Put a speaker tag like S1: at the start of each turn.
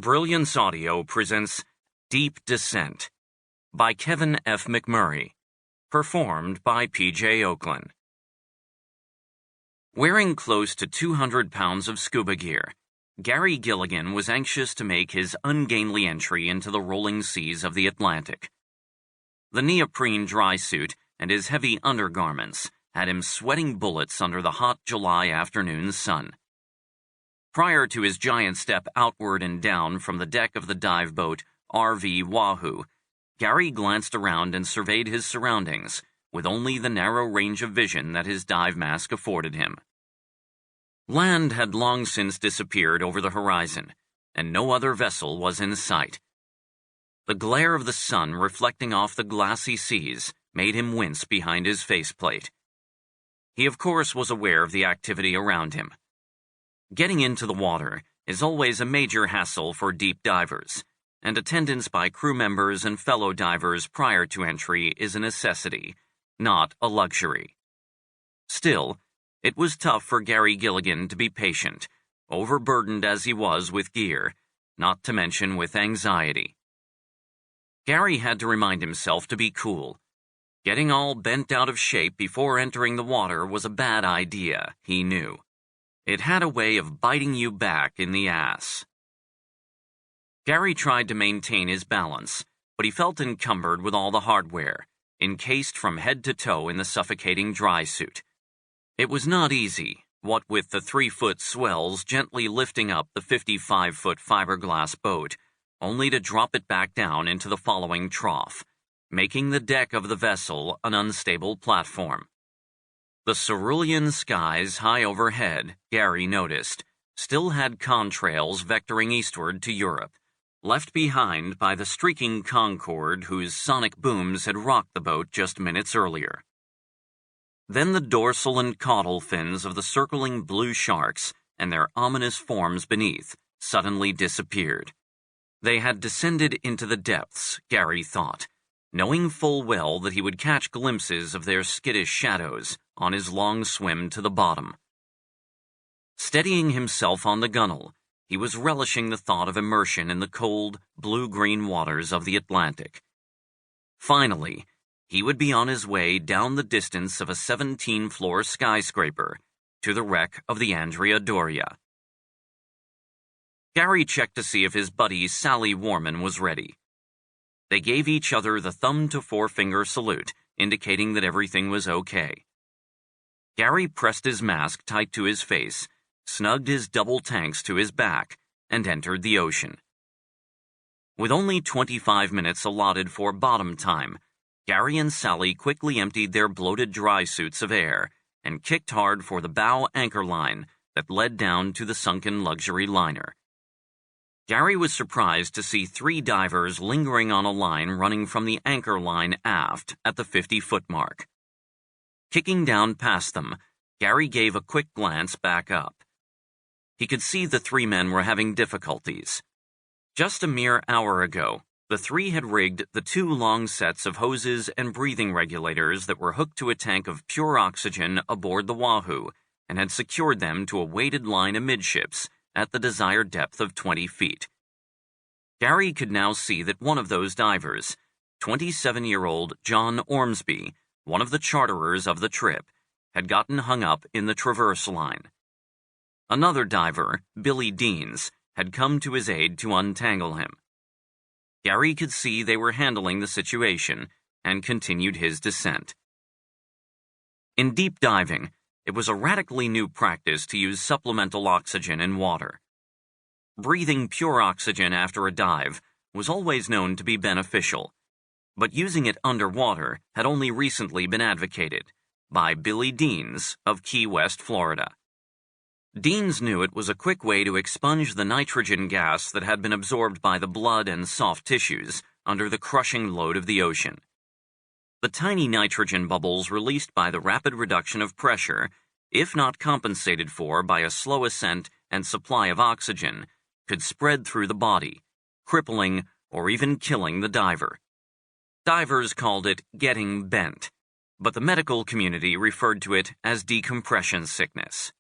S1: Brilliance Audio presents Deep Descent by Kevin F. McMurray, performed by P.J. Oakland. Wearing close to 200 pounds of scuba gear, Gary Gilligan was anxious to make his ungainly entry into the rolling seas of the Atlantic. The neoprene dry suit and his heavy undergarments had him sweating bullets under the hot July afternoon sun. Prior to his giant step outward and down from the deck of the dive boat RV Wahoo, Gary glanced around and surveyed his surroundings with only the narrow range of vision that his dive mask afforded him. Land had long since disappeared over the horizon, and no other vessel was in sight. The glare of the sun reflecting off the glassy seas made him wince behind his faceplate. He, of course, was aware of the activity around him. Getting into the water is always a major hassle for deep divers, and attendance by crew members and fellow divers prior to entry is a necessity, not a luxury. Still, it was tough for Gary Gilligan to be patient, overburdened as he was with gear, not to mention with anxiety. Gary had to remind himself to be cool. Getting all bent out of shape before entering the water was a bad idea, he knew. It had a way of biting you back in the ass. Gary tried to maintain his balance, but he felt encumbered with all the hardware, encased from head to toe in the suffocating dry suit. It was not easy, what with the 3-foot swells gently lifting up the 55-foot fiberglass boat, only to drop it back down into the following trough, making the deck of the vessel an unstable platform. The cerulean skies high overhead, Gary noticed, still had contrails vectoring eastward to Europe, left behind by the streaking Concorde whose sonic booms had rocked the boat just minutes earlier. Then the dorsal and caudal fins of the circling blue sharks and their ominous forms beneath suddenly disappeared. They had descended into the depths, Gary thought, knowing full well that he would catch glimpses of their skittish shadows on his long swim to the bottom. Steadying himself on the gunwale, he was relishing the thought of immersion in the cold, blue-green waters of the Atlantic. Finally, he would be on his way down the distance of a 17-floor skyscraper to the wreck of the Andrea Doria. Gary checked to see if his buddy Sally Warman was ready. They gave each other the thumb-to-forefinger salute, indicating that everything was okay. Gary pressed his mask tight to his face, snugged his double tanks to his back, and entered the ocean. With only 25 minutes allotted for bottom time, Gary and Sally quickly emptied their bloated dry suits of air and kicked hard for the bow anchor line that led down to the sunken luxury liner. Gary was surprised to see 3 divers lingering on a line running from the anchor line aft at the 50-foot mark. Kicking down past them, Gary gave a quick glance back up. He could see the 3 men were having difficulties. Just a mere hour ago, the 3 had rigged the 2 long sets of hoses and breathing regulators that were hooked to a tank of pure oxygen aboard the Wahoo and had secured them to a weighted line amidships at the desired depth of 20 feet. Gary could now see that one of those divers, 27-year-old John Ormsby, one of the charterers of the trip, had gotten hung up in the traverse line. Another diver, Billy Deans, had come to his aid to untangle him. Gary could see they were handling the situation and continued his descent. In deep diving, it was a radically new practice to use supplemental oxygen in water. Breathing pure oxygen after a dive was always known to be beneficial, but using it underwater had only recently been advocated by Billy Deans of Key West, Florida. Deans knew it was a quick way to expunge the nitrogen gas that had been absorbed by the blood and soft tissues under the crushing load of the ocean. The tiny nitrogen bubbles released by the rapid reduction of pressure, if not compensated for by a slow ascent and supply of oxygen, could spread through the body, crippling or even killing the diver. Divers called it getting bent, but the medical community referred to it as decompression sickness.